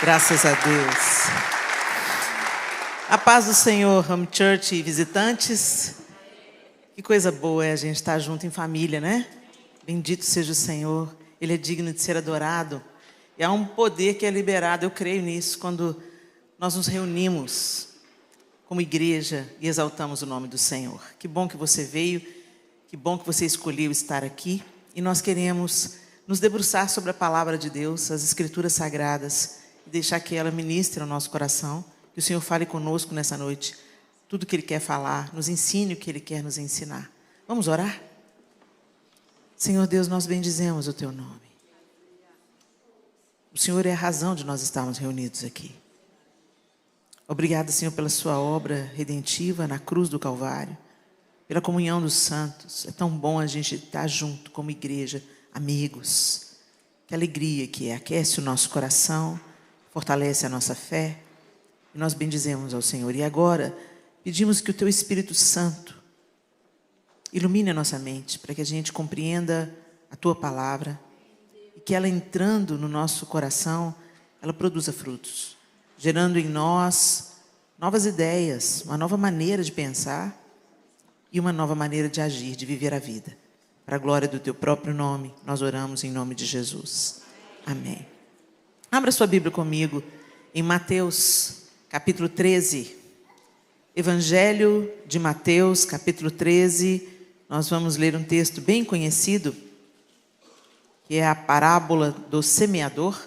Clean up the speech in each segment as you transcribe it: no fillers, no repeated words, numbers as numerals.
Graças a Deus. A paz do Senhor, Home Church e visitantes. Que coisa boa é a gente estar junto em família, né? Bendito seja o Senhor. Ele é digno de ser adorado. E há um poder que é liberado, eu creio nisso, quando nós nos reunimos como igreja e exaltamos o nome do Senhor. Que bom que você veio, que bom que você escolheu estar aqui. E nós queremos nos debruçar sobre a palavra de Deus, as Escrituras Sagradas, e deixar que ela ministre ao nosso coração. Que o Senhor fale conosco nessa noite, tudo que Ele quer falar, nos ensine o que Ele quer nos ensinar. Vamos orar? Senhor Deus, nós bendizemos o Teu nome. O Senhor é a razão de nós estarmos reunidos aqui. Obrigada, Senhor, pela Sua obra redentiva na cruz do Calvário, pela comunhão dos santos. É tão bom a gente estar junto como igreja, amigos. Que alegria que é, aquece o nosso coração, fortalece a nossa fé. E nós bendizemos ao Senhor. E agora, pedimos que o Teu Espírito Santo ilumine a nossa mente, para que a gente compreenda a Tua palavra, e que ela entrando no nosso coração, ela produza frutos, gerando em nós novas ideias, uma nova maneira de pensar e uma nova maneira de agir, de viver a vida. Para a glória do Teu próprio nome, nós oramos em nome de Jesus. Amém. Abra sua Bíblia comigo em Mateus, capítulo 13. Evangelho de Mateus, capítulo 13. Nós vamos ler um texto bem conhecido, que é a parábola do semeador.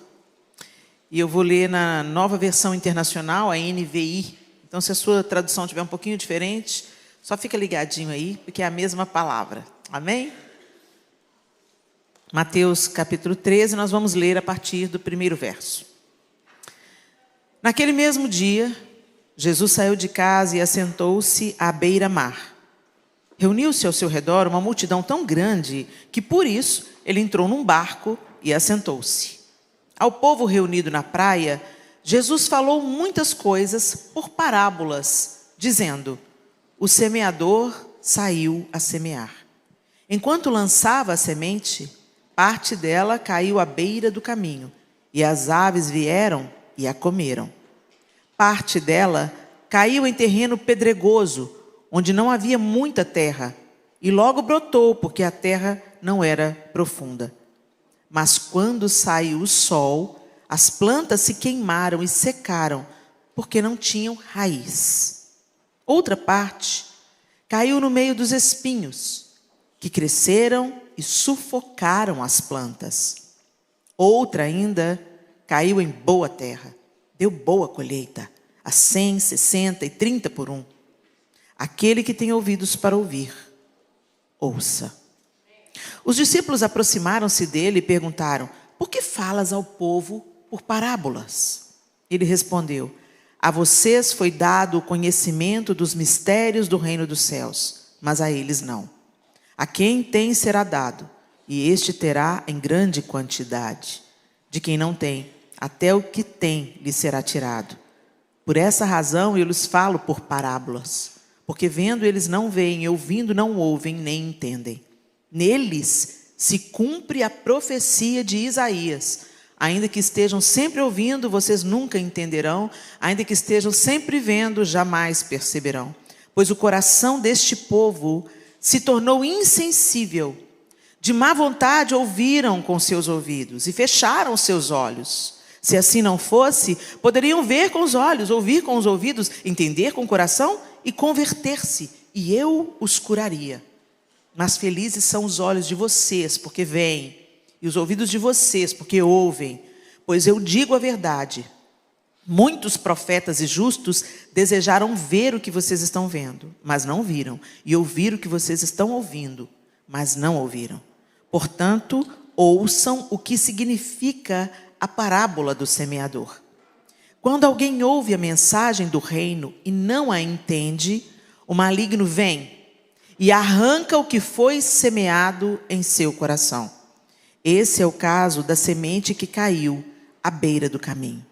E eu vou ler na Nova Versão Internacional, a NVI. Então, se a sua tradução estiver um pouquinho diferente, só fica ligadinho aí, porque é a mesma palavra. Amém? Mateus capítulo 13, nós vamos ler a partir do primeiro verso. Naquele mesmo dia, Jesus saiu de casa e assentou-se à beira-mar. Reuniu-se ao seu redor uma multidão tão grande que, por isso, ele entrou num barco e assentou-se. Ao povo reunido na praia, Jesus falou muitas coisas por parábolas, dizendo: o semeador saiu a semear. Enquanto lançava a semente, parte dela caiu à beira do caminho, e as aves vieram e a comeram. Parte dela caiu em terreno pedregoso, onde não havia muita terra, e logo brotou, porque a terra não era profunda. Mas quando saiu o sol, as plantas se queimaram e secaram, porque não tinham raiz. Outra parte caiu no meio dos espinhos, que cresceram e sufocaram as plantas. Outra ainda caiu em boa terra, deu boa colheita, a 100, 60 e 30 por um. Aquele que tem ouvidos para ouvir, ouça. Os discípulos aproximaram-se dele e perguntaram: por que falas ao povo por parábolas? Ele respondeu: a vocês foi dado o conhecimento dos mistérios do reino dos céus, mas a eles não. A quem tem será dado, e este terá em grande quantidade. De quem não tem, até o que tem lhe será tirado. Por essa razão eu lhes falo por parábolas, porque vendo eles não veem, e ouvindo não ouvem, nem entendem. Neles se cumpre a profecia de Isaías. Ainda que estejam sempre ouvindo, vocês nunca entenderão. Ainda que estejam sempre vendo, jamais perceberão. Pois o coração deste povo se tornou insensível. De má vontade ouviram com seus ouvidos e fecharam seus olhos. Se assim não fosse, poderiam ver com os olhos, ouvir com os ouvidos, entender com o coração e converter-se, e eu os curaria. Mas felizes são os olhos de vocês, porque veem, e os ouvidos de vocês, porque ouvem. Pois eu digo a verdade, muitos profetas e justos desejaram ver o que vocês estão vendo, mas não viram, e ouvir o que vocês estão ouvindo, mas não ouviram. Portanto, ouçam o que significa a parábola do semeador. Quando alguém ouve a mensagem do reino e não a entende, o maligno vem e arranca o que foi semeado em seu coração. Esse é o caso da semente que caiu à beira do caminho.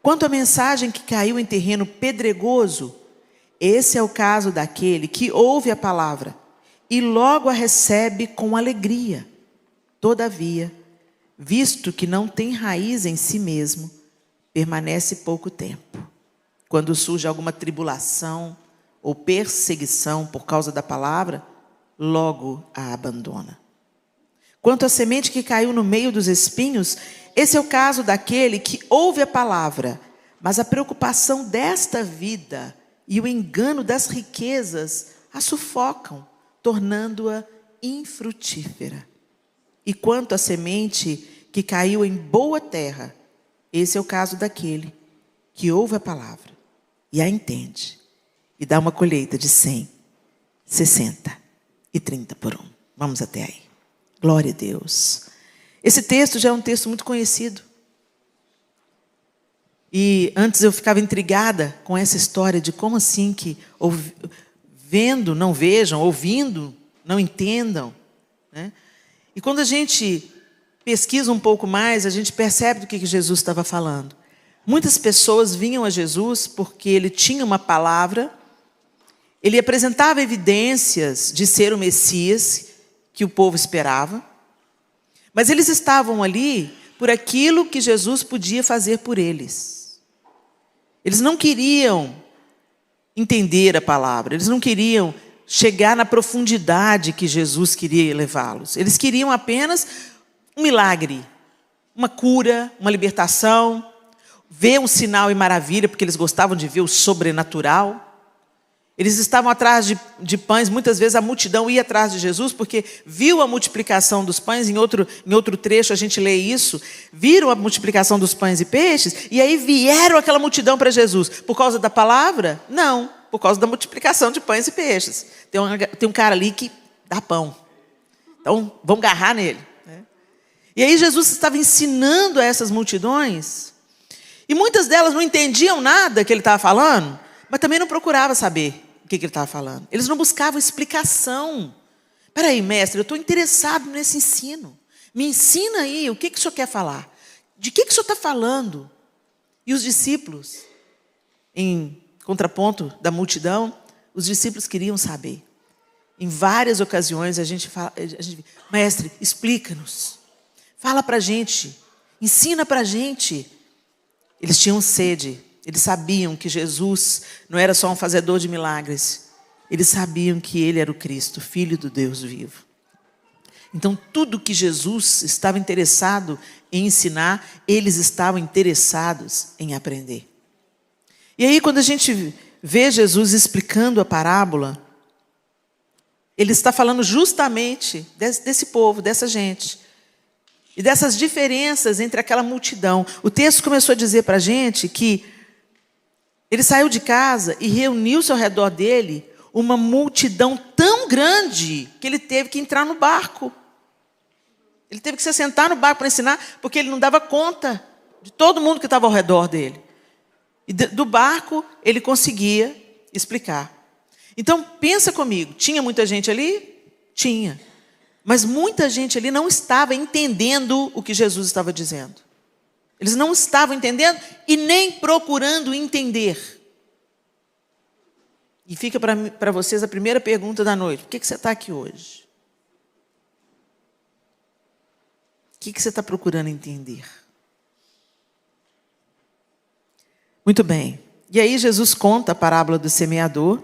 Quanto à mensagem que caiu em terreno pedregoso, esse é o caso daquele que ouve a palavra e logo a recebe com alegria. Todavia, visto que não tem raiz em si mesmo, permanece pouco tempo. Quando surge alguma tribulação ou perseguição por causa da palavra, logo a abandona. Quanto à semente que caiu no meio dos espinhos, esse é o caso daquele que ouve a palavra, mas a preocupação desta vida e o engano das riquezas a sufocam, tornando-a infrutífera. E quanto à semente que caiu em boa terra, esse é o caso daquele que ouve a palavra e a entende, e dá uma colheita de 100, 60 e 30 por um. Vamos até aí. Glória a Deus. Esse texto já é um texto muito conhecido. E antes eu ficava intrigada com essa história de como assim que vendo não vejam, ouvindo não entendam, né? E quando a gente pesquisa um pouco mais, a gente percebe do que Jesus estava falando. Muitas pessoas vinham a Jesus porque ele tinha uma palavra, ele apresentava evidências de ser o Messias que o povo esperava, mas eles estavam ali por aquilo que Jesus podia fazer por eles. Eles não queriam entender a palavra, eles não queriam chegar na profundidade que Jesus queria levá-los. Eles queriam apenas um milagre, uma cura, uma libertação, ver um sinal e maravilha, porque eles gostavam de ver o sobrenatural. Eles estavam atrás de pães, muitas vezes a multidão ia atrás de Jesus, porque viu a multiplicação dos pães, em outro trecho a gente lê isso, viram a multiplicação dos pães e peixes, e aí vieram aquela multidão para Jesus. Por causa da palavra? Não, por causa da multiplicação de pães e peixes. Tem um cara ali que dá pão, então vamos agarrar nele. E aí Jesus estava ensinando a essas multidões, e muitas delas não entendiam nada que ele estava falando, mas também não procuravam saber o que ele estava falando. Eles não buscavam explicação. Espera aí, mestre, eu estou interessado nesse ensino. Me ensina aí, o que o senhor quer falar? De que o senhor está falando? E os discípulos, em contraponto da multidão, os discípulos queriam saber. Em várias ocasiões a gente fala, mestre, explica-nos. Fala para a gente, ensina para a gente. Eles tinham sede. Eles sabiam que Jesus não era só um fazedor de milagres. Eles sabiam que ele era o Cristo, Filho do Deus vivo. Então, tudo que Jesus estava interessado em ensinar, eles estavam interessados em aprender. E aí, quando a gente vê Jesus explicando a parábola, ele está falando justamente desse povo, dessa gente. E dessas diferenças entre aquela multidão. O texto começou a dizer para a gente que ele saiu de casa e reuniu-se ao redor dele uma multidão tão grande que ele teve que entrar no barco. Ele teve que se sentar no barco para ensinar, porque ele não dava conta de todo mundo que estava ao redor dele. E do barco ele conseguia explicar. Então pensa comigo, tinha muita gente ali? Tinha. Mas muita gente ali não estava entendendo o que Jesus estava dizendo. Eles não estavam entendendo e nem procurando entender. E fica para vocês a primeira pergunta da noite. Por que você está aqui hoje? O que você está procurando entender? Muito bem. E aí Jesus conta a parábola do semeador.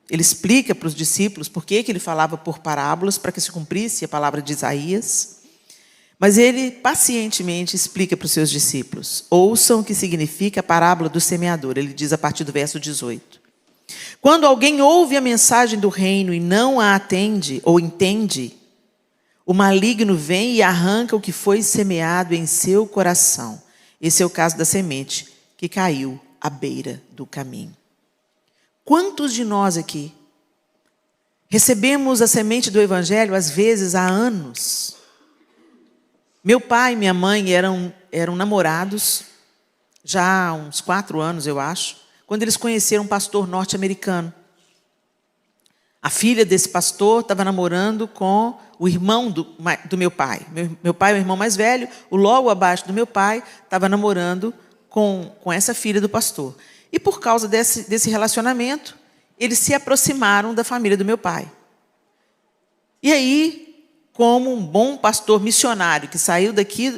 Ele explica para os discípulos por que ele falava por parábolas, para que se cumprisse a palavra de Isaías. Mas ele pacientemente explica para os seus discípulos. Ouçam o que significa a parábola do semeador. Ele diz a partir do verso 18. Quando alguém ouve a mensagem do reino e não a atende ou entende, o maligno vem e arranca o que foi semeado em seu coração. Esse é o caso da semente que caiu à beira do caminho. Quantos de nós aqui recebemos a semente do evangelho, às vezes, há anos? Meu pai e minha mãe eram namorados, já há uns 4 anos, eu acho, quando eles conheceram um pastor norte-americano. A filha desse pastor estava namorando com o irmão do meu pai. Meu pai é o irmão mais velho, o logo abaixo do meu pai estava namorando com essa filha do pastor. E por causa desse relacionamento, eles se aproximaram da família do meu pai. E aí, como um bom pastor missionário que saiu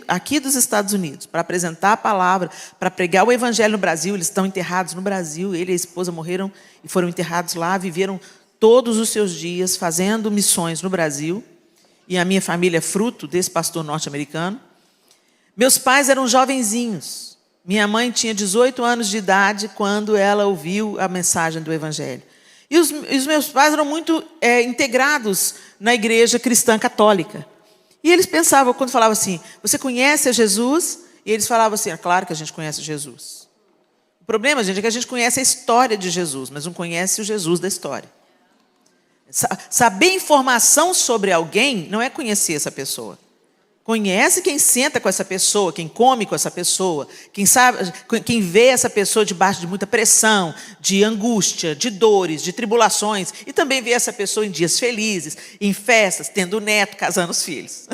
aqui dos Estados Unidos para apresentar a palavra, para pregar o evangelho no Brasil. Eles estão enterrados no Brasil, ele e a esposa morreram e foram enterrados lá, viveram todos os seus dias fazendo missões no Brasil, e a minha família é fruto desse pastor norte-americano. Meus pais eram jovenzinhos. Minha mãe tinha 18 anos de idade quando ela ouviu a mensagem do evangelho. E os meus pais eram muito integrados na igreja cristã católica. E eles pensavam, quando falavam assim, você conhece a Jesus? E eles falavam assim, claro que a gente conhece Jesus. O problema, gente, é que a gente conhece a história de Jesus, mas não conhece o Jesus da história. Saber informação sobre alguém não é conhecer essa pessoa. Conhece quem senta com essa pessoa, quem come com essa pessoa, quem vê essa pessoa debaixo de muita pressão, de angústia, de dores, de tribulações, e também vê essa pessoa em dias felizes, em festas, tendo neto, casando os filhos.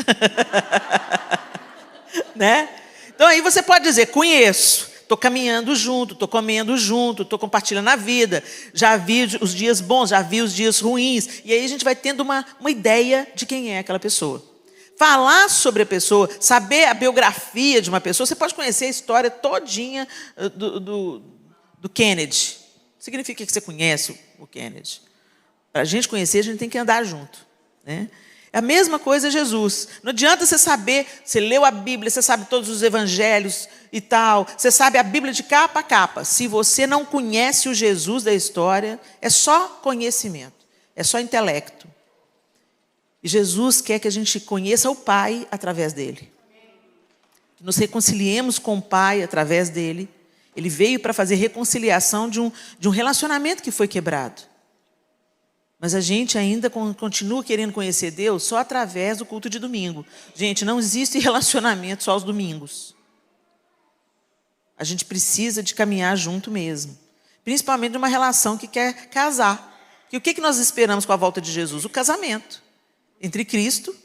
Né? Então aí você pode dizer, conheço, estou caminhando junto, estou comendo junto, estou compartilhando a vida, já vi os dias bons, já vi os dias ruins, e aí a gente vai tendo uma ideia de quem é aquela pessoa. Falar sobre a pessoa, saber a biografia de uma pessoa, você pode conhecer a história todinha do Kennedy. Significa que você conhece o Kennedy. Para a gente conhecer, a gente tem que andar junto. Né? É a mesma coisa Jesus. Não adianta você saber, você leu a Bíblia, você sabe todos os evangelhos e tal, você sabe a Bíblia de capa a capa. Se você não conhece o Jesus da história, é só conhecimento, é só intelecto. E Jesus quer que a gente conheça o Pai através dele. Que nos reconciliemos com o Pai através dele. Ele veio para fazer reconciliação de um relacionamento que foi quebrado. Mas a gente ainda continua querendo conhecer Deus só através do culto de domingo. Gente, não existe relacionamento só aos domingos. A gente precisa de caminhar junto mesmo. Principalmente numa relação que quer casar. E o que nós esperamos com a volta de Jesus? O casamento. Entre Cristo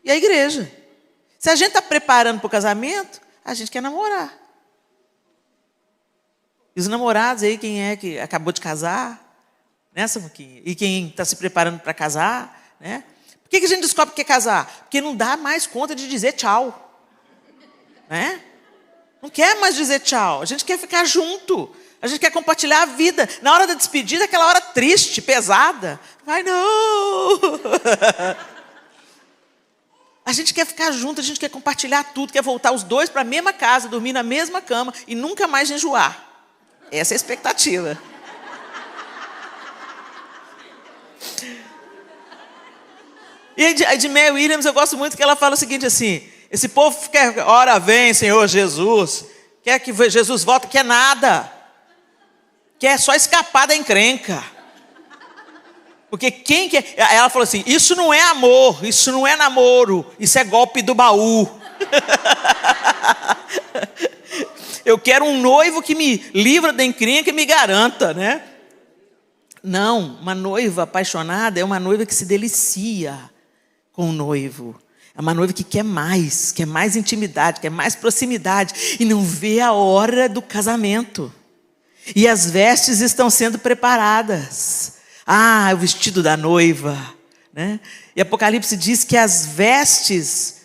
e a igreja. Se a gente está preparando para o casamento, a gente quer namorar. E os namorados aí, quem é que acabou de casar? Né, Samuquinha? E quem está se preparando para casar? Né? Por que a gente descobre que quer casar? Porque não dá mais conta de dizer tchau. Né? Não quer mais dizer tchau. A gente quer ficar junto. A gente quer compartilhar a vida. Na hora da despedida, aquela hora triste, pesada. Vai, não! A gente quer ficar junto, a gente quer compartilhar tudo, quer voltar os dois para a mesma casa, dormir na mesma cama e nunca mais enjoar. Essa é a expectativa. E a de Mary Williams, eu gosto muito que ela fala o seguinte assim, esse povo quer, ora vem, Senhor Jesus, quer que Jesus volte, quer nada. Quer só escapar da encrenca. Porque quem quer... Ela falou assim, isso não é amor, isso não é namoro, isso é golpe do baú. Eu quero um noivo que me livra da encrenca e me garanta, né? Não, uma noiva apaixonada é uma noiva que se delicia com o noivo. É uma noiva que quer mais intimidade, quer mais proximidade e não vê a hora do casamento. E as vestes estão sendo preparadas. O vestido da noiva. Né? E Apocalipse diz que as vestes...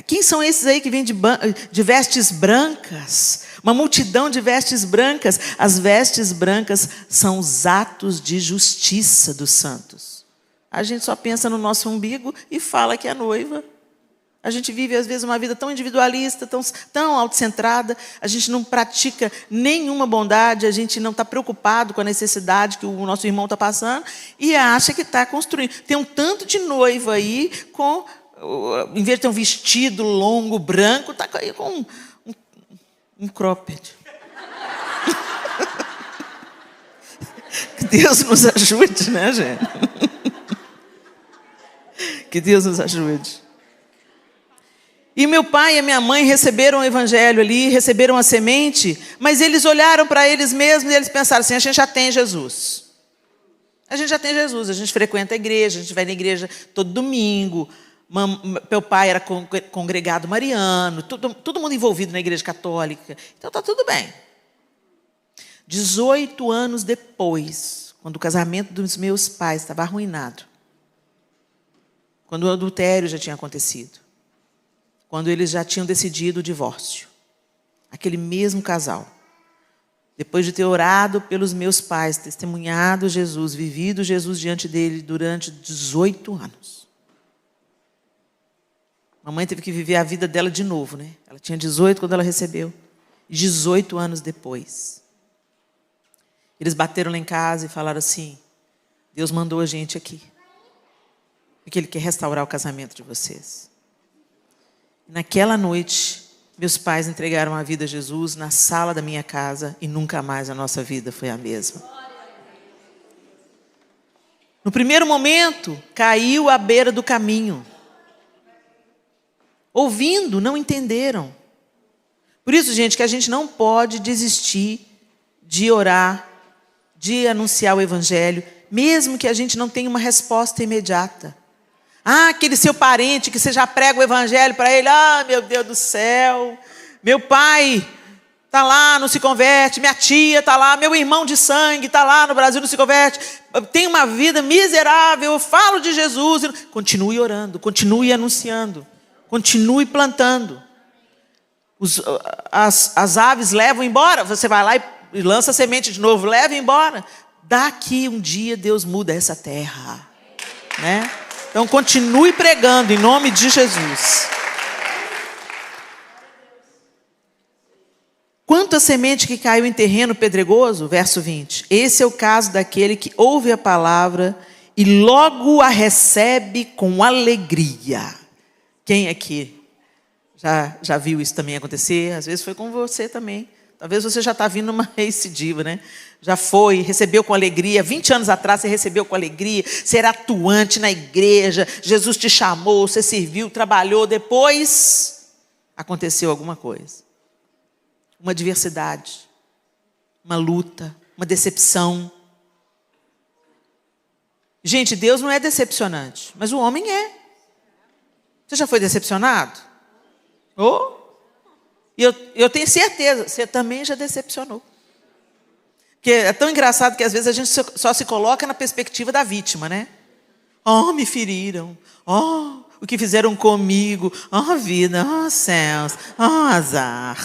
Quem são esses aí que vêm de vestes brancas? Uma multidão de vestes brancas. As vestes brancas são os atos de justiça dos santos. A gente só pensa no nosso umbigo e fala que é noiva. A gente vive, às vezes, uma vida tão individualista, tão autocentrada. A gente não pratica nenhuma bondade, a gente não está preocupado com a necessidade que o nosso irmão está passando e acha que está construindo. Tem um tanto de noiva aí, em vez de ter um vestido longo, branco, está com um cropped. Que Deus nos ajude, né, gente? Que Deus nos ajude. E meu pai e a minha mãe receberam o evangelho ali, receberam a semente, mas eles olharam para eles mesmos e eles pensaram assim, a gente já tem Jesus. A gente já tem Jesus, a gente frequenta a igreja, a gente vai na igreja todo domingo. Meu pai era congregado mariano, todo mundo envolvido na igreja católica. Então está tudo bem. 18 anos depois, quando o casamento dos meus pais estava arruinado, quando o adultério já tinha acontecido, quando eles já tinham decidido o divórcio. Aquele mesmo casal, depois de ter orado pelos meus pais, testemunhado Jesus, vivido Jesus diante dele durante 18 anos. Mamãe teve que viver a vida dela de novo, né? Ela tinha 18 quando ela recebeu. 18 anos depois. Eles bateram lá em casa e falaram assim: Deus mandou a gente aqui, porque Ele quer restaurar o casamento de vocês. Naquela noite, meus pais entregaram a vida a Jesus na sala da minha casa e nunca mais a nossa vida foi a mesma. No primeiro momento, caiu à beira do caminho. Ouvindo, não entenderam. Por isso, gente, que a gente não pode desistir de orar, de anunciar o Evangelho, mesmo que a gente não tenha uma resposta imediata. Aquele seu parente que você já prega o Evangelho para ele, meu Deus do céu, meu pai está lá, não se converte, minha tia está lá, meu irmão de sangue está lá no Brasil, não se converte, tem uma vida miserável, eu falo de Jesus. Continue orando, continue anunciando, continue plantando. As aves levam embora, você vai lá e lança a semente de novo, leva embora. Daqui um dia Deus muda essa terra, né? Então continue pregando em nome de Jesus. Quanto à semente que caiu em terreno pedregoso, verso 20. Esse é o caso daquele que ouve a palavra e logo a recebe com alegria. Quem aqui já viu isso também acontecer? Às vezes foi com você também. Talvez você já está vindo numa recidiva, né? Já foi, recebeu com alegria. 20 anos atrás você recebeu com alegria. Você era atuante na igreja. Jesus te chamou, você serviu, trabalhou. Depois aconteceu alguma coisa. Uma adversidade, uma luta, uma decepção. Gente, Deus não é decepcionante, mas o homem é. Você já foi decepcionado? E eu tenho certeza, você também já decepcionou. Porque é tão engraçado que às vezes a gente só se coloca na perspectiva da vítima, né? Me feriram. O que fizeram comigo. Vida. Céus. Azar.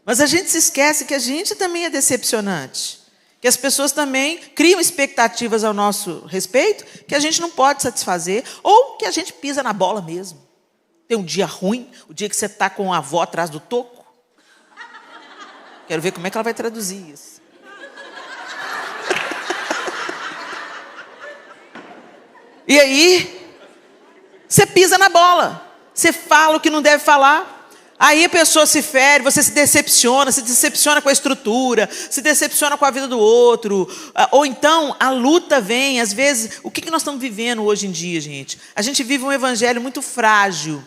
Mas a gente se esquece que a gente também é decepcionante. Que as pessoas também criam expectativas ao nosso respeito que a gente não pode satisfazer. Ou que a gente pisa na bola mesmo. Tem um dia ruim, o dia que você está com a avó atrás do toco. Quero ver como é que ela vai traduzir isso. E aí, você pisa na bola. Você fala o que não deve falar. Aí a pessoa se fere, você se decepciona com a estrutura, se decepciona com a vida do outro. Ou então, a luta vem, às vezes... O que nós estamos vivendo hoje em dia, gente? A gente vive um evangelho muito frágil.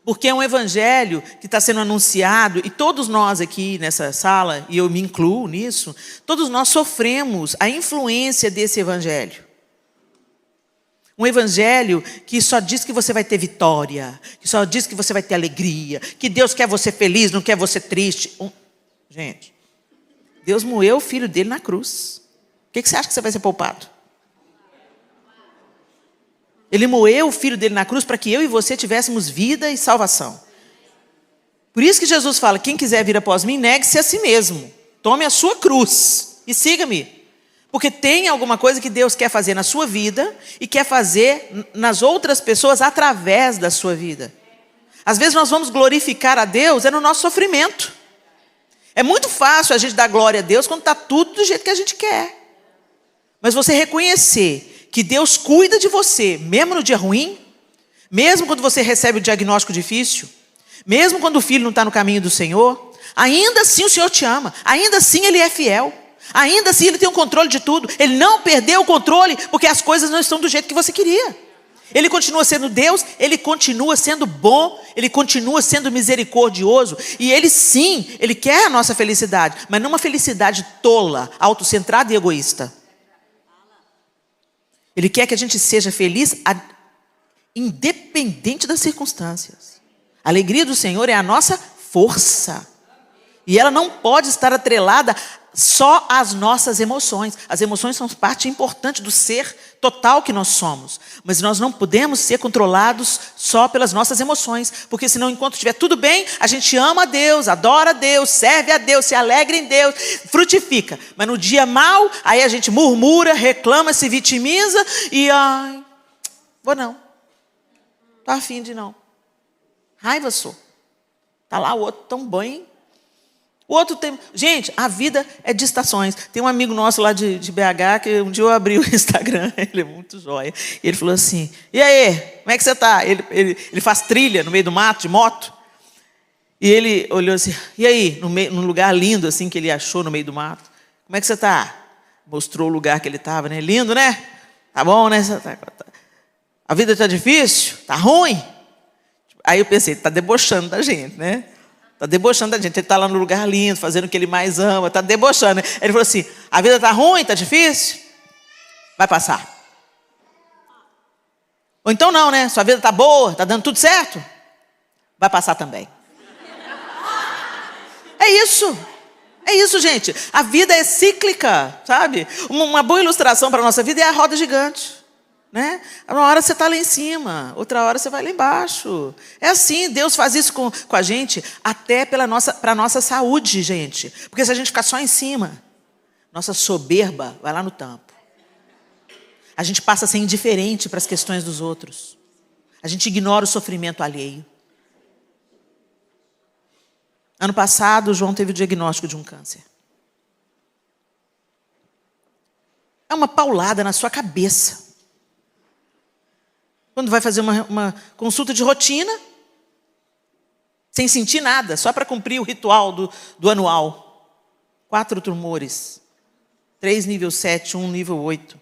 Porque é um evangelho que está sendo anunciado, e todos nós aqui nessa sala, e eu me incluo nisso, todos nós sofremos a influência desse evangelho. Um evangelho que só diz que você vai ter vitória, que só diz que você vai ter alegria, que Deus quer você feliz, não quer você triste. Gente, Deus moeu o filho dele na cruz. O que você acha que você vai ser poupado? Ele moeu o filho dele na cruz para que eu e você tivéssemos vida e salvação. Por isso que Jesus fala, quem quiser vir após mim, negue-se a si mesmo. Tome a sua cruz e siga-me. Porque tem alguma coisa que Deus quer fazer na sua vida e quer fazer nas outras pessoas através da sua vida. Às vezes nós vamos glorificar a Deus no nosso sofrimento. É muito fácil a gente dar glória a Deus quando está tudo do jeito que a gente quer. Mas você reconhecer que Deus cuida de você, mesmo no dia ruim, mesmo quando você recebe o diagnóstico difícil, mesmo quando o filho não está no caminho do Senhor, ainda assim o Senhor te ama, ainda assim Ele é fiel, ainda assim Ele tem o controle de tudo, Ele não perdeu o controle, porque as coisas não estão do jeito que você queria. Ele continua sendo Deus, Ele continua sendo bom, Ele continua sendo misericordioso, e Ele sim, Ele quer a nossa felicidade, mas não uma felicidade tola, autocentrada e egoísta. Ele quer que a gente seja feliz, independente das circunstâncias. A alegria do Senhor é a nossa força. E ela não pode estar atrelada só as nossas emoções. As emoções são parte importante do ser total que nós somos. Mas nós não podemos ser controlados só pelas nossas emoções. Porque senão, enquanto estiver tudo bem, a gente ama a Deus, adora a Deus, serve a Deus, se alegra em Deus, frutifica. Mas no dia mau, aí a gente murmura, reclama, se vitimiza e... ai, vou não. Tô afim de não. Raiva sou. Tá lá o outro tão bem. O outro tem... Gente, a vida é de estações. Tem um amigo nosso lá de BH, que um dia eu abri o Instagram, ele é muito jóia. E ele falou assim, e aí, como é que você está? Ele faz trilha no meio do mato, de moto. E ele olhou assim, e aí, num lugar lindo assim que ele achou no meio do mato. Como é que você está? Mostrou o lugar que ele estava, né? Lindo, né? Tá bom, né? A vida está difícil? Tá ruim? Aí eu pensei, está debochando da gente, né? Está debochando da gente. Ele está lá no lugar lindo, fazendo o que ele mais ama, está debochando. Ele falou assim, a vida está ruim, está difícil? Vai passar. Ou então não, né? Sua vida está boa, está dando tudo certo? Vai passar também. É isso. É isso, gente. A vida é cíclica, sabe? Uma boa ilustração para a nossa vida é a roda gigante. Né? Uma hora você está lá em cima, outra hora você vai lá embaixo. É assim, Deus faz isso com a gente, até para a nossa saúde, gente. Porque se a gente ficar só em cima, nossa soberba vai lá no tampo. A gente passa a ser indiferente para as questões dos outros. A gente ignora o sofrimento alheio. Ano passado, o João teve o diagnóstico de um câncer. É uma paulada na sua cabeça. Quando vai fazer uma consulta de rotina, sem sentir nada, só para cumprir o ritual do anual. 4 tumores. 3 nível 7, 1 nível 8.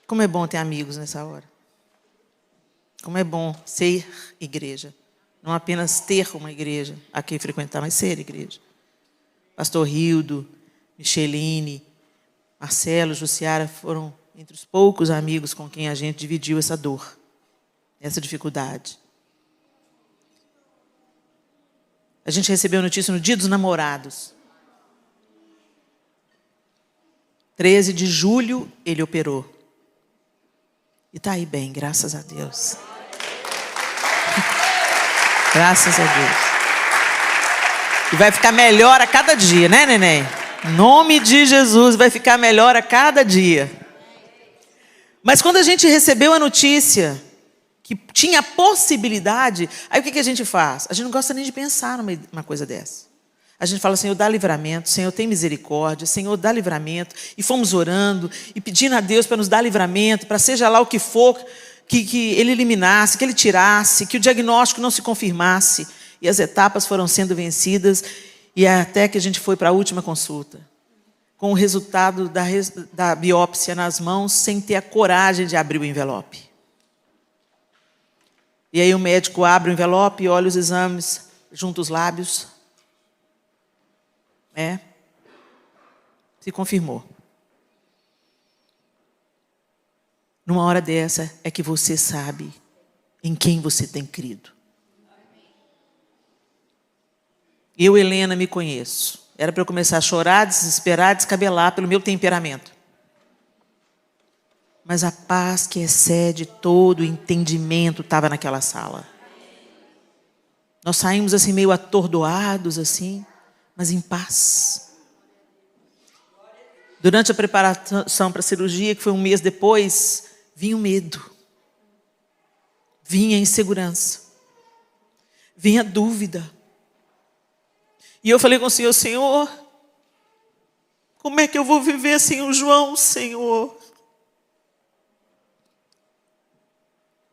Como é bom ter amigos nessa hora. Como é bom ser igreja. Não apenas ter uma igreja a quem frequentar, mas ser igreja. Pastor Rildo, Micheline, Marcelo, Jussiara foram entre os poucos amigos com quem a gente dividiu essa dor, essa dificuldade. A gente recebeu a notícia no Dia dos Namorados. 13 de julho, ele operou. E está aí bem, graças a Deus. Graças a Deus. E vai ficar melhor a cada dia, né, neném? Em nome de Jesus, vai ficar melhor a cada dia. Mas quando a gente recebeu a notícia que tinha a possibilidade, aí o que a gente faz? A gente não gosta nem de pensar numa coisa dessa. A gente fala, Senhor, dá livramento, Senhor, tem misericórdia, Senhor, dá livramento. E fomos orando e pedindo a Deus para nos dar livramento, para seja lá o que for, que Ele eliminasse, que Ele tirasse, que o diagnóstico não se confirmasse. E as etapas foram sendo vencidas, e até que a gente foi para a última consulta, com o resultado da biópsia nas mãos, sem ter a coragem de abrir o envelope. E aí o médico abre o envelope, olha os exames, junta os lábios. Se confirmou. Numa hora dessa é que você sabe em quem você tem crido. Eu, Helena, me conheço. Era para eu começar a chorar, desesperar, descabelar pelo meu temperamento. Mas a paz que excede todo o entendimento estava naquela sala. Nós saímos assim meio atordoados assim, mas em paz. Durante a preparação para a cirurgia, que foi um mês depois, vinha o medo. Vinha a insegurança. Vinha a dúvida. E eu falei com o Senhor, Senhor, como é que eu vou viver sem o João, Senhor?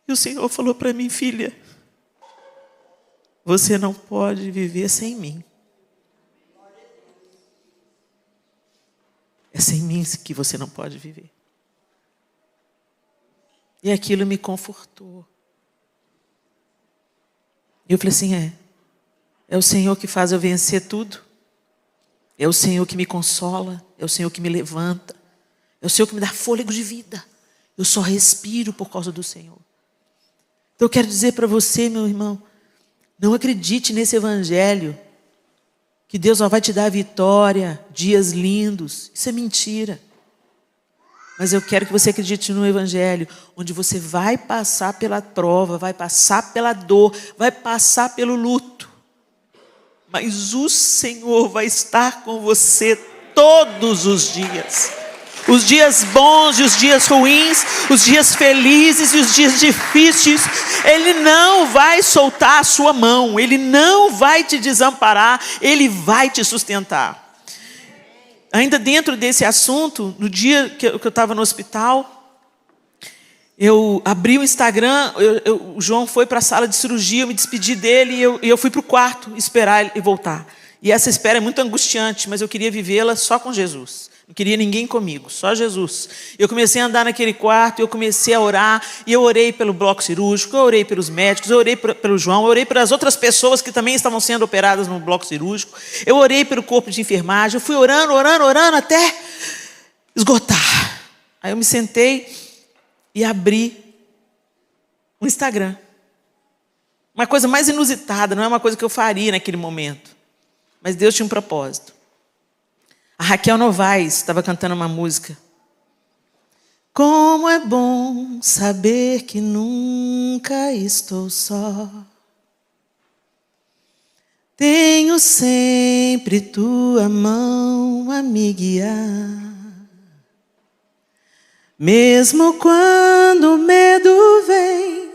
E o Senhor falou para mim, filha, você não pode viver sem mim. É sem mim que você não pode viver. E aquilo me confortou. E eu falei assim, é o Senhor que faz eu vencer tudo. É o Senhor que me consola. É o Senhor que me levanta. É o Senhor que me dá fôlego de vida. Eu só respiro por causa do Senhor. Então eu quero dizer para você, meu irmão, não acredite nesse evangelho que Deus só vai te dar vitória, dias lindos. Isso é mentira. Mas eu quero que você acredite no Evangelho, onde você vai passar pela prova, vai passar pela dor, vai passar pelo luto. Mas o Senhor vai estar com você todos os dias. Os dias bons e os dias ruins, os dias felizes e os dias difíceis. Ele não vai soltar a sua mão, Ele não vai te desamparar, Ele vai te sustentar. Ainda dentro desse assunto, no dia que eu estava no hospital, eu abri o Instagram, o João foi para a sala de cirurgia, eu me despedi dele e eu fui para o quarto esperar ele voltar. E essa espera é muito angustiante, mas eu queria vivê-la só com Jesus. Não queria ninguém comigo, só Jesus. Eu comecei a andar naquele quarto, eu comecei a orar, e eu orei pelo bloco cirúrgico, eu orei pelos médicos, eu orei pelo João, eu orei pelas outras pessoas que também estavam sendo operadas no bloco cirúrgico, eu orei pelo corpo de enfermagem, eu fui orando até esgotar. Aí eu me sentei e abri o Instagram. Uma coisa mais inusitada, não é uma coisa que eu faria naquele momento, mas Deus tinha um propósito. A Raquel Novaes estava cantando uma música. Como é bom saber que nunca estou só. Tenho sempre tua mão a me guiar. Mesmo quando o medo vem,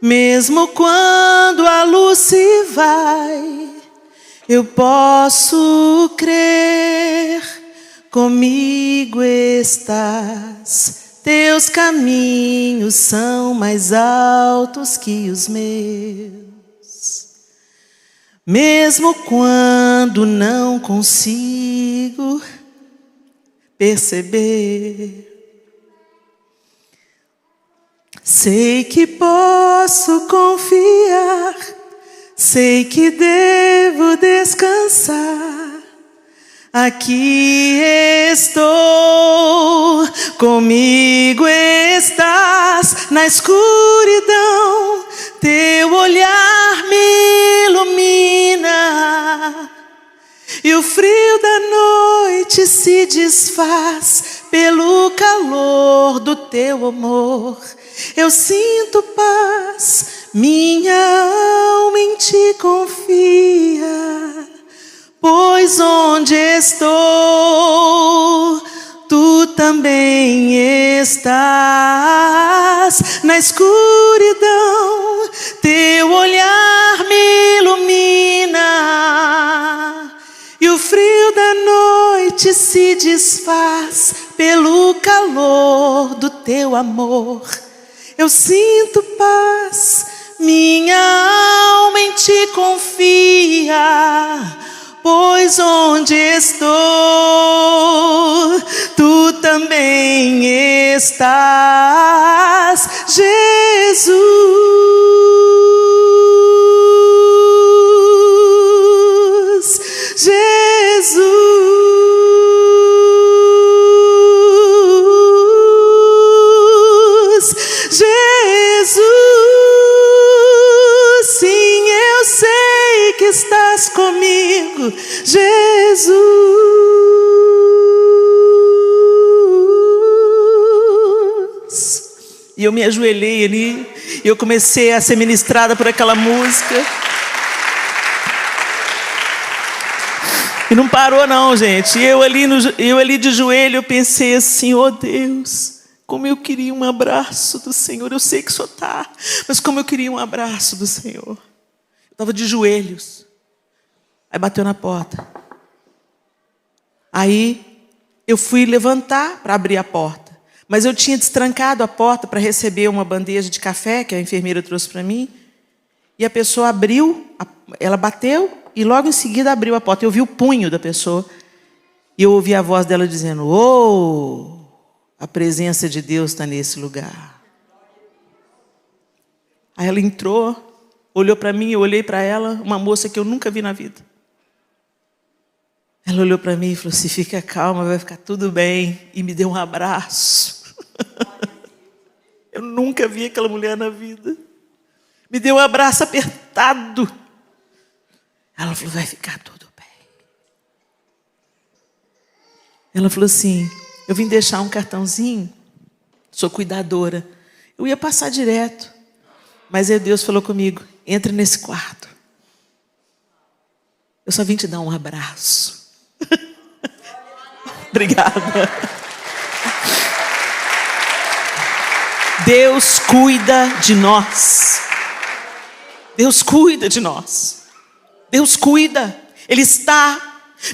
mesmo quando a luz se vai, eu posso crer, comigo estás. Teus caminhos são mais altos que os meus. Mesmo quando não consigo perceber, sei que posso confiar. Sei que devo descansar. Aqui estou, comigo estás na escuridão. Teu olhar me ilumina e o frio da noite se desfaz pelo calor do teu amor. Eu sinto paz. Minha alma em ti confia, pois onde estou, tu também estás. Na escuridão, teu olhar me ilumina e o frio da noite se desfaz pelo calor do teu amor. Eu sinto paz. Minha alma em ti confia, pois onde estou, tu também estás, Jesus. Jesus. Estás comigo, Jesus. E eu me ajoelhei ali, e eu comecei a ser ministrada por aquela música. E não parou não, gente. Eu ali de joelho, eu pensei assim, oh Deus, como eu queria um abraço do Senhor. Eu sei que o Senhor está, mas como eu queria um abraço do Senhor. Estava de joelhos. Aí bateu na porta. Aí eu fui levantar para abrir a porta. Mas eu tinha destrancado a porta para receber uma bandeja de café que a enfermeira trouxe para mim. E a pessoa abriu, ela bateu e logo em seguida abriu a porta. Eu vi o punho da pessoa. E eu ouvi a voz dela dizendo, oh, a presença de Deus está nesse lugar. Aí ela entrou. Olhou para mim, eu olhei para ela, uma moça que eu nunca vi na vida. Ela olhou para mim e falou assim, fica calma, vai ficar tudo bem. E me deu um abraço. Eu nunca vi aquela mulher na vida. Me deu um abraço apertado. Ela falou, vai ficar tudo bem. Ela falou assim, eu vim deixar um cartãozinho, sou cuidadora. Eu ia passar direto, mas aí Deus falou comigo, entra nesse quarto. Eu só vim te dar um abraço. Obrigada. Deus cuida de nós. Deus cuida de nós. Deus cuida. Ele está.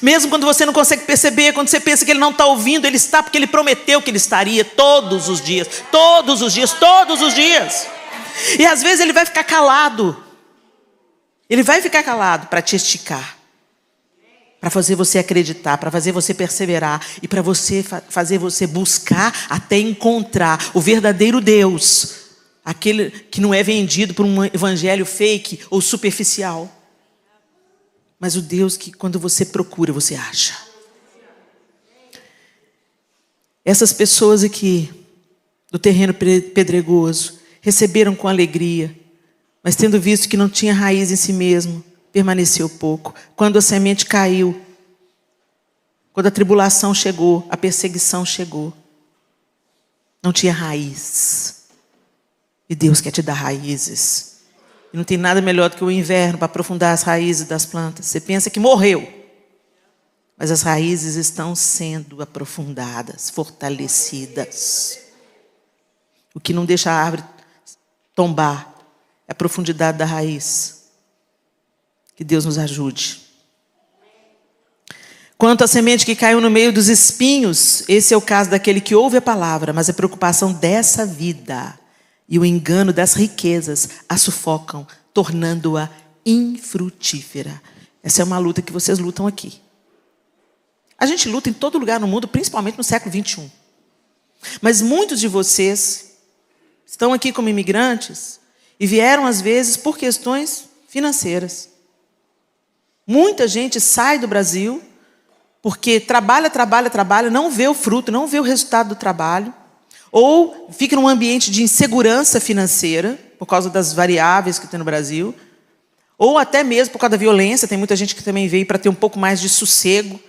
Mesmo quando você não consegue perceber, quando você pensa que Ele não está ouvindo, Ele está, porque Ele prometeu que Ele estaria todos os dias. Todos os dias, todos os dias. E às vezes Ele vai ficar calado. Ele vai ficar calado para te esticar. Para fazer você acreditar, para fazer você perseverar. E para fazer você buscar até encontrar o verdadeiro Deus. Aquele que não é vendido por um evangelho fake ou superficial. Mas o Deus que quando você procura, você acha. Essas pessoas aqui, do terreno pedregoso, receberam com alegria. Mas tendo visto que não tinha raiz em si mesmo, permaneceu pouco. Quando a semente caiu, quando a tribulação chegou, a perseguição chegou, não tinha raiz. E Deus quer te dar raízes. E não tem nada melhor do que o inverno para aprofundar as raízes das plantas. Você pensa que morreu, mas as raízes estão sendo aprofundadas, fortalecidas. O que não deixa a árvore tombar é a profundidade da raiz. Que Deus nos ajude. Quanto à semente que caiu no meio dos espinhos, esse é o caso daquele que ouve a palavra, mas a preocupação dessa vida e o engano das riquezas a sufocam, tornando-a infrutífera. Essa é uma luta que vocês lutam aqui. A gente luta em todo lugar no mundo, principalmente no século 21. Mas muitos de vocês estão aqui como imigrantes e vieram às vezes por questões financeiras. Muita gente sai do Brasil porque trabalha, não vê o fruto, não vê o resultado do trabalho. Ou fica num ambiente de insegurança financeira, por causa das variáveis que tem no Brasil. Ou até mesmo por causa da violência. Tem muita gente que também veio para ter um pouco mais de sossego,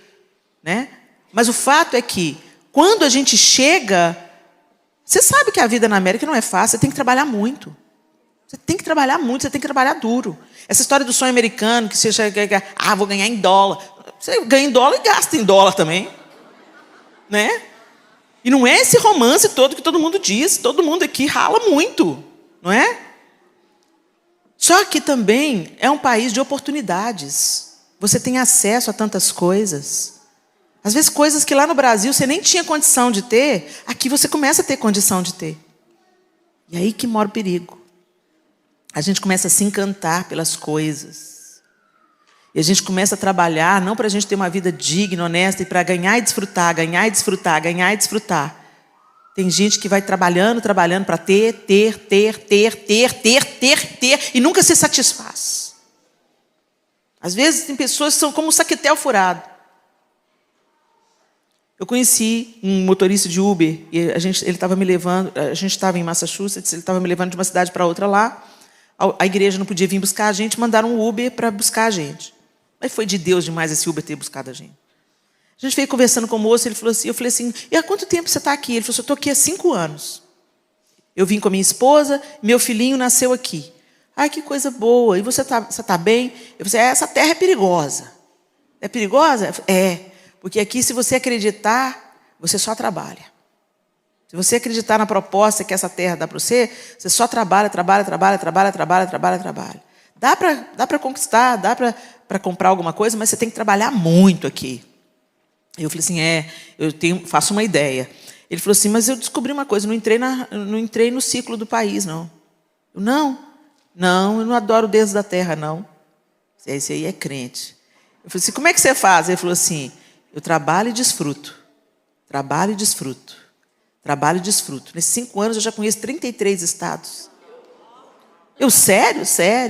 né? Mas o fato é que, quando a gente chega... Você sabe que a vida na América não é fácil, você tem que trabalhar muito. Você tem que trabalhar muito, você tem que trabalhar duro. Essa história do sonho americano, que você chega, vou ganhar em dólar. Você ganha em dólar e gasta em dólar também. Né? E não é esse romance todo que todo mundo diz. Todo mundo aqui rala muito, não é? Só que também é um país de oportunidades. Você tem acesso a tantas coisas. Às vezes coisas que lá no Brasil você nem tinha condição de ter, aqui você começa a ter condição de ter. E aí que mora o perigo. A gente começa a se encantar pelas coisas. E a gente começa a trabalhar, não para a gente ter uma vida digna, honesta, e para ganhar e desfrutar, ganhar e desfrutar, ganhar e desfrutar. Tem gente que vai trabalhando para ter, e nunca se satisfaz. Às vezes tem pessoas que são como um saquetel furado. Eu conheci um motorista de Uber, e ele estava me levando, a gente estava em Massachusetts, ele estava me levando de uma cidade para outra lá. A igreja não podia vir buscar a gente, mandaram um Uber para buscar a gente. Mas foi de Deus demais esse Uber ter buscado a gente. A gente veio conversando com o moço, ele falou assim, eu falei assim, e há quanto tempo você está aqui? Ele falou assim, eu estou aqui há 5 anos. Eu vim com a minha esposa, meu filhinho nasceu aqui. Ai, que coisa boa. E você tá bem? Eu falei, essa terra é perigosa. É perigosa? É. Porque aqui, se você acreditar, você só trabalha. Se você acreditar na proposta que essa terra dá para você, você só trabalha. Dá para conquistar, dá para comprar alguma coisa, mas você tem que trabalhar muito aqui. Eu falei assim, faço uma ideia. Ele falou assim, mas eu descobri uma coisa, não entrei no ciclo do país, não. Eu não adoro o Deus da terra, não. Esse aí é crente. Eu falei assim, como é que você faz? Ele falou assim, eu trabalho e desfruto. Trabalho e desfruto. Trabalho e desfruto. Nesses 5 anos eu já conheço 33 estados. Sério,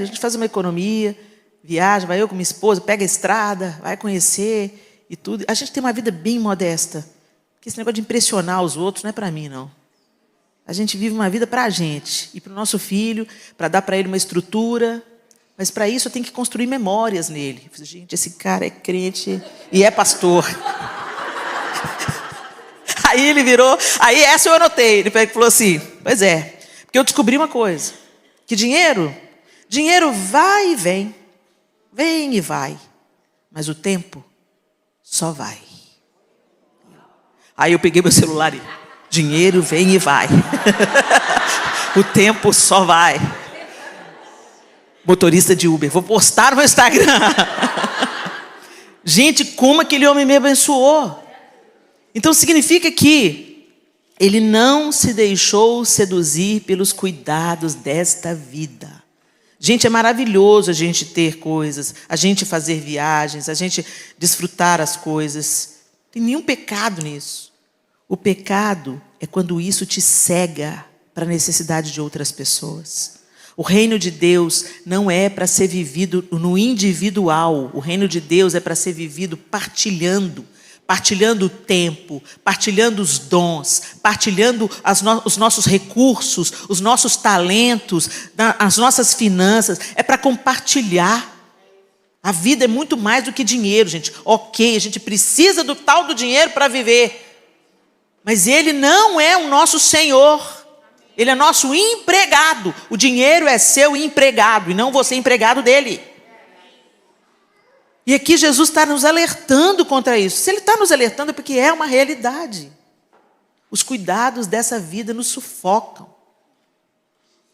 a gente faz uma economia, viaja, vai eu com minha esposa, pega a estrada, vai conhecer e tudo. A gente tem uma vida bem modesta. Porque esse negócio de impressionar os outros não é para mim, não. A gente vive uma vida para a gente e para o nosso filho, para dar para ele uma estrutura. Mas para isso eu tenho que construir memórias nele. Gente, esse cara é crente e é pastor. Aí ele virou, aí essa eu anotei. Ele falou assim, pois é, porque eu descobri uma coisa, que dinheiro vai e vem e vai, mas o tempo só vai. Aí eu peguei meu celular e, dinheiro vem e vai. O tempo só vai. Motorista de Uber, vou postar no meu Instagram. Gente, como aquele homem me abençoou. Então significa que ele não se deixou seduzir pelos cuidados desta vida. Gente, é maravilhoso a gente ter coisas, a gente fazer viagens, a gente desfrutar as coisas. Não tem nenhum pecado nisso. O pecado é quando isso te cega para a necessidade de outras pessoas. O reino de Deus não é para ser vivido no individual. O reino de Deus é para ser vivido partilhando o tempo, partilhando os dons, partilhando os nossos recursos, os nossos talentos, as nossas finanças. É para compartilhar. A vida é muito mais do que dinheiro, gente. Ok, a gente precisa do tal do dinheiro para viver. Mas ele não é o nosso Senhor. Ele é nosso empregado. O dinheiro é seu empregado e não você empregado dele. E aqui Jesus está nos alertando contra isso. Se ele está nos alertando é porque é uma realidade. Os cuidados dessa vida nos sufocam.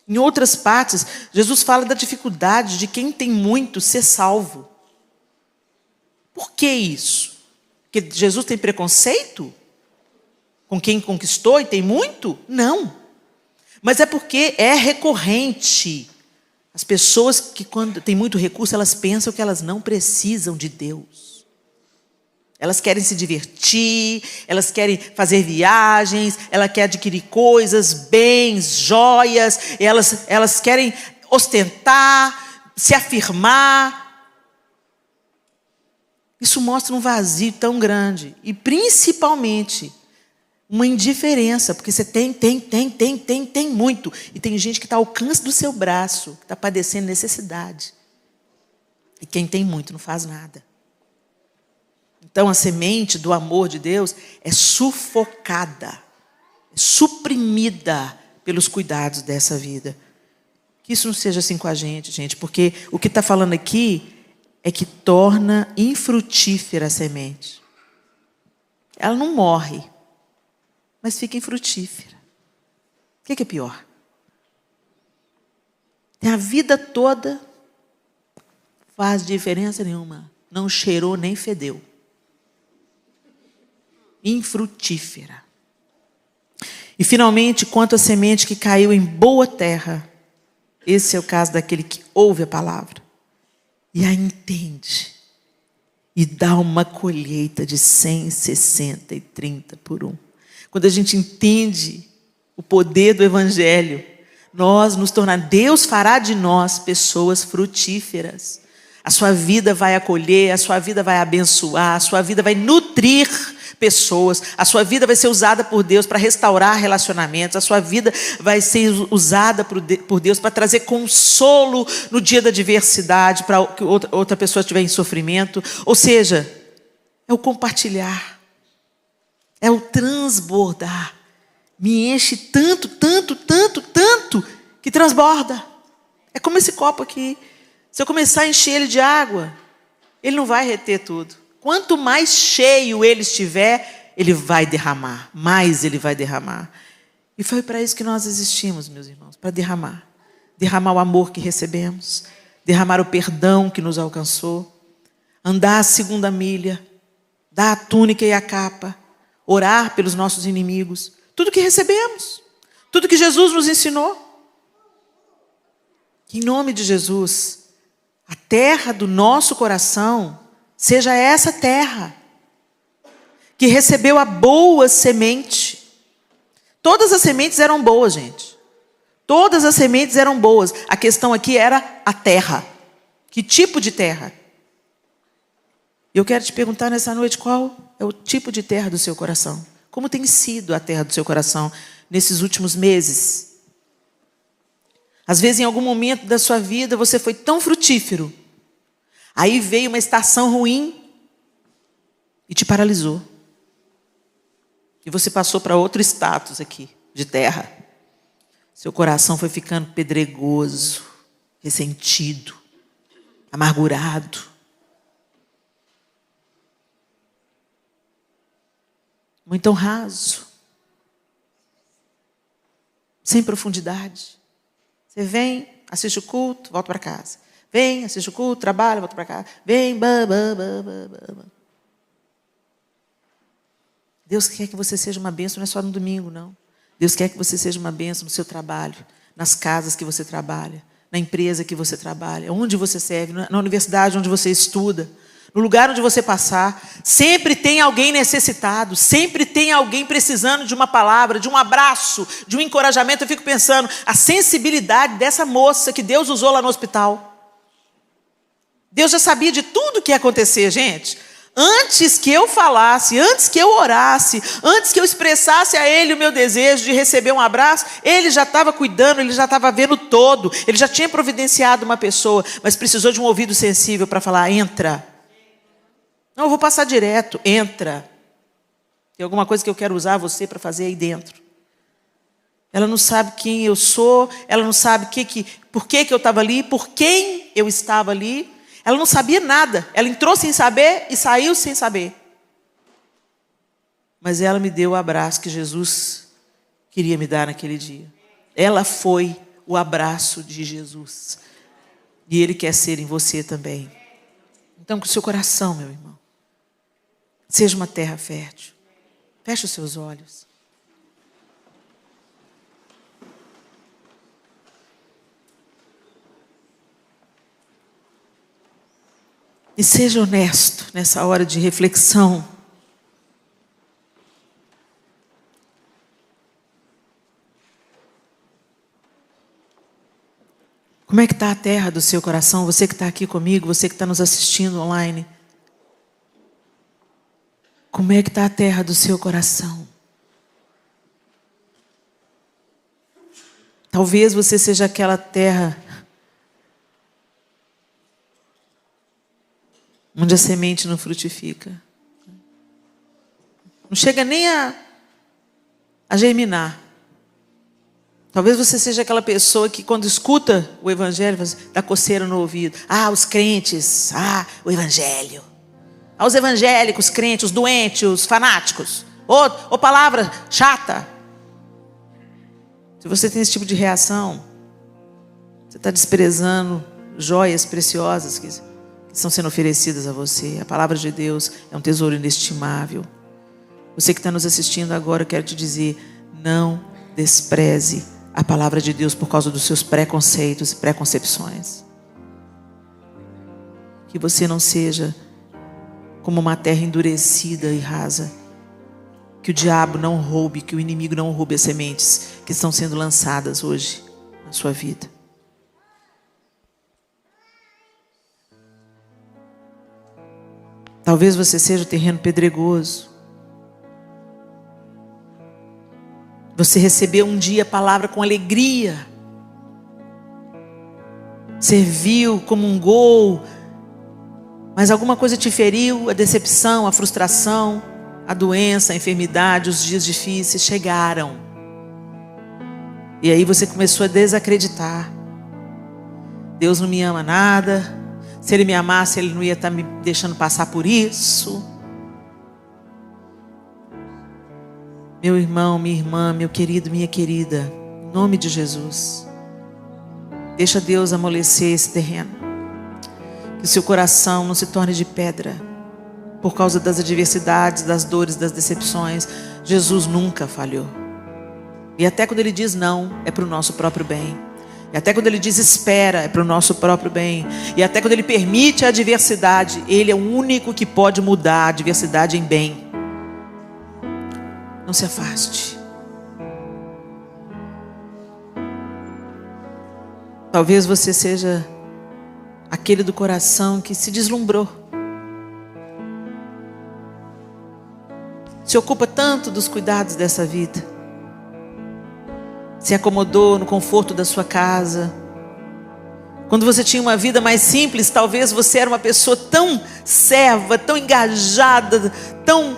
Em outras partes, Jesus fala da dificuldade de quem tem muito ser salvo. Por que isso? Porque Jesus tem preconceito com quem conquistou e tem muito? Não. Mas é porque é recorrente. As pessoas que quando têm muito recurso, elas pensam que elas não precisam de Deus. Elas querem se divertir, elas querem fazer viagens, elas querem adquirir coisas, bens, joias, elas querem ostentar, se afirmar. Isso mostra um vazio tão grande. E principalmente uma indiferença, porque você tem muito. E tem gente que está ao alcance do seu braço, que está padecendo necessidade. E quem tem muito não faz nada. Então a semente do amor de Deus é sufocada, é suprimida pelos cuidados dessa vida. Que isso não seja assim com a gente, porque o que está falando aqui é que torna infrutífera a semente. Ela não morre, mas fica infrutífera. O que é pior? Tem a vida toda, faz diferença nenhuma. Não cheirou nem fedeu. Infrutífera. E finalmente, quanto à semente que caiu em boa terra, esse é o caso daquele que ouve a palavra e a entende e dá uma colheita de 100, 60 e 30 por um. Quando a gente entende o poder do Evangelho, nós nos tornamos, Deus fará de nós pessoas frutíferas. A sua vida vai acolher, a sua vida vai abençoar, a sua vida vai nutrir pessoas, a sua vida vai ser usada por Deus para restaurar relacionamentos, a sua vida vai ser usada por Deus para trazer consolo no dia da adversidade, para que outra pessoa estiver em sofrimento. Ou seja, é o compartilhar. É o transbordar. Me enche tanto, que transborda. É como esse copo aqui. Se eu começar a encher ele de água, ele não vai reter tudo. Quanto mais cheio ele estiver, ele vai derramar. Mais ele vai derramar. E foi para isso que nós existimos, meus irmãos. Para derramar. Derramar o amor que recebemos. Derramar o perdão que nos alcançou. Andar a segunda milha. Dar a túnica e a capa. Orar pelos nossos inimigos. Tudo que recebemos. Tudo que Jesus nos ensinou. Que em nome de Jesus, a terra do nosso coração seja essa terra que recebeu a boa semente. Todas as sementes eram boas, gente. Todas as sementes eram boas. A questão aqui era a terra. Que tipo de terra? Eu quero te perguntar nessa noite qual é o tipo de terra do seu coração. Como tem sido a terra do seu coração nesses últimos meses? Às vezes, em algum momento da sua vida, você foi tão frutífero. Aí veio uma estação ruim e te paralisou. E você passou para outro status aqui, de terra. Seu coração foi ficando pedregoso, ressentido, amargurado. Muito raso. Sem profundidade. Você vem, assiste o culto, volta para casa. Vem, assiste o culto, trabalha, volta para casa. Vem, Deus quer que você seja uma bênção, não é só no domingo, não. Deus quer que você seja uma bênção no seu trabalho, nas casas que você trabalha, na empresa que você trabalha, onde você serve, na universidade onde você estuda, no lugar onde você passar. Sempre tem alguém necessitado, sempre tem alguém precisando de uma palavra, de um abraço, de um encorajamento. Eu fico pensando, a sensibilidade dessa moça que Deus usou lá no hospital. Deus já sabia de tudo que ia acontecer, gente. Antes que eu falasse, antes que eu orasse, antes que eu expressasse a Ele o meu desejo de receber um abraço, Ele já estava cuidando, Ele já estava vendo todo, Ele já tinha providenciado uma pessoa, mas precisou de um ouvido sensível para falar, entra. Não, eu vou passar direto, entra. Tem alguma coisa que eu quero usar você para fazer aí dentro. Ela não sabe quem eu sou, ela não sabe por que eu estava ali, por quem eu estava ali. Ela não sabia nada. Ela entrou sem saber e saiu sem saber. Mas ela me deu o abraço que Jesus queria me dar naquele dia. Ela foi o abraço de Jesus. E Ele quer ser em você também. Então, com o seu coração, meu irmão, seja uma terra fértil. Feche os seus olhos. E seja honesto nessa hora de reflexão. Como é que está a terra do seu coração? Você que está aqui comigo, você que está nos assistindo online. Como é que está a terra do seu coração? Talvez você seja aquela terra onde a semente não frutifica. Não chega nem a germinar. Talvez você seja aquela pessoa que quando escuta o evangelho, dá coceira no ouvido. Ah, os crentes. Ah, o evangelho. Ah, os evangélicos, crentes, os doentes, os fanáticos. Ô palavra chata. Se você tem esse tipo de reação, você está desprezando joias preciosas que estão sendo oferecidas a você. A palavra de Deus é um tesouro inestimável. Você que está nos assistindo agora, eu quero te dizer, não despreze a palavra de Deus por causa dos seus preconceitos e preconcepções. Que você não seja como uma terra endurecida e rasa. Que o diabo não roube, que o inimigo não roube as sementes que estão sendo lançadas hoje na sua vida. Talvez você seja o terreno pedregoso. Você recebeu um dia a palavra com alegria. Serviu como um gol. Mas alguma coisa te feriu, a decepção, a frustração, a doença, a enfermidade, os dias difíceis chegaram. E aí você começou a desacreditar. Deus não me ama nada. Se Ele me amasse, Ele não ia estar me deixando passar por isso. Meu irmão, minha irmã, meu querido, minha querida, em nome de Jesus, deixa Deus amolecer esse terreno. Que o seu coração não se torne de pedra por causa das adversidades, das dores, das decepções. Jesus nunca falhou. E até quando Ele diz não, é para o nosso próprio bem. E até quando Ele diz espera, é para o nosso próprio bem. E até quando Ele permite a adversidade, Ele é o único que pode mudar a adversidade em bem. Não se afaste. Talvez você seja aquele do coração que se deslumbrou. Se ocupa tanto dos cuidados dessa vida. Se acomodou no conforto da sua casa. Quando você tinha uma vida mais simples, talvez você era uma pessoa tão serva, tão engajada, tão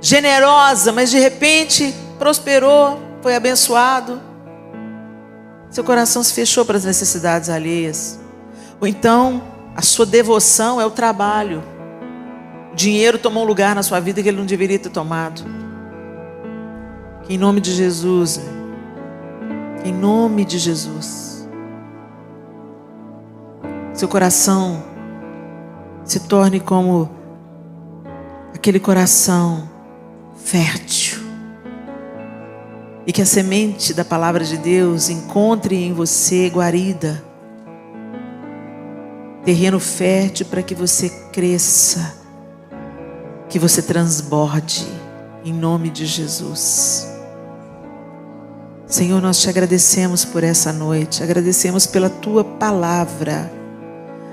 generosa, mas de repente prosperou, foi abençoado. Seu coração se fechou para as necessidades alheias. Ou então, a sua devoção é o trabalho. O dinheiro tomou um lugar na sua vida que ele não deveria ter tomado. Que em nome de Jesus, em nome de Jesus, seu coração se torne como aquele coração fértil. E que a semente da palavra de Deus encontre em você guarida, terreno fértil para que você cresça, que você transborde, em nome de Jesus. Senhor, nós te agradecemos por essa noite, agradecemos pela tua palavra,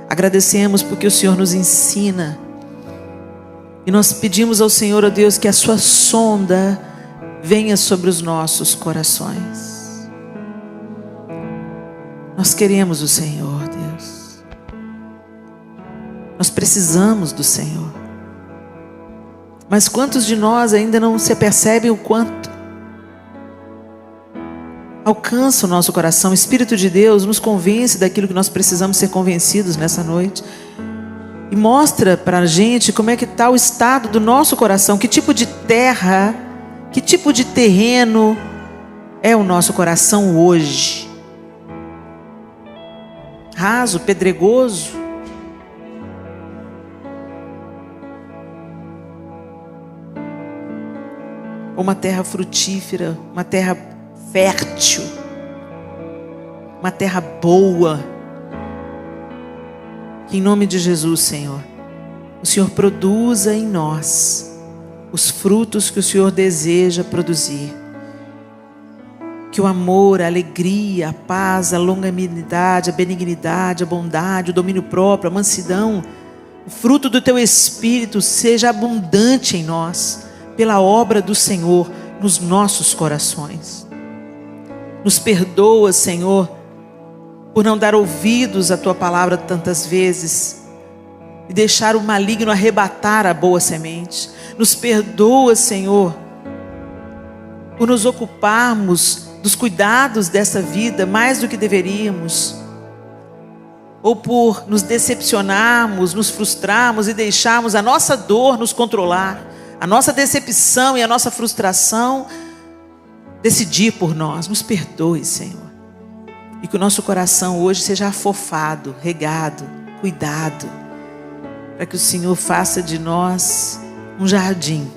agradecemos porque o Senhor nos ensina, e nós pedimos ao Senhor, ó Deus, que a sua sonda venha sobre os nossos corações. Nós queremos o Senhor, Deus. Nós precisamos do Senhor. Mas quantos de nós ainda não se apercebem o quanto alcança o nosso coração? O Espírito de Deus nos convence daquilo que nós precisamos ser convencidos nessa noite. E mostra para a gente como é que está o estado do nosso coração. Que tipo de terra, que tipo de terreno é o nosso coração hoje? Raso, pedregoso? Ou uma terra frutífera, uma terra fértil, uma terra boa? Que em nome de Jesus, Senhor, o Senhor produza em nós os frutos que o Senhor deseja produzir. Que o amor, a alegria, a paz, a longanimidade, a benignidade, a bondade, o domínio próprio, a mansidão, o fruto do teu Espírito seja abundante em nós, pela obra do Senhor nos nossos corações. Nos perdoa, Senhor, por não dar ouvidos à tua palavra tantas vezes e deixar o maligno arrebatar a boa semente. Nos perdoa, Senhor, por nos ocuparmos dos cuidados dessa vida mais do que deveríamos, ou por nos decepcionarmos, nos frustrarmos e deixarmos a nossa dor nos controlar, a nossa decepção e a nossa frustração decidir por nós. Nos perdoe, Senhor, e que o nosso coração hoje seja afofado, regado, cuidado, para que o Senhor faça de nós um jardim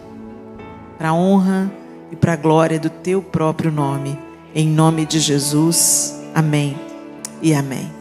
para a honra e para a glória do teu próprio nome. Em nome de Jesus, amém e amém.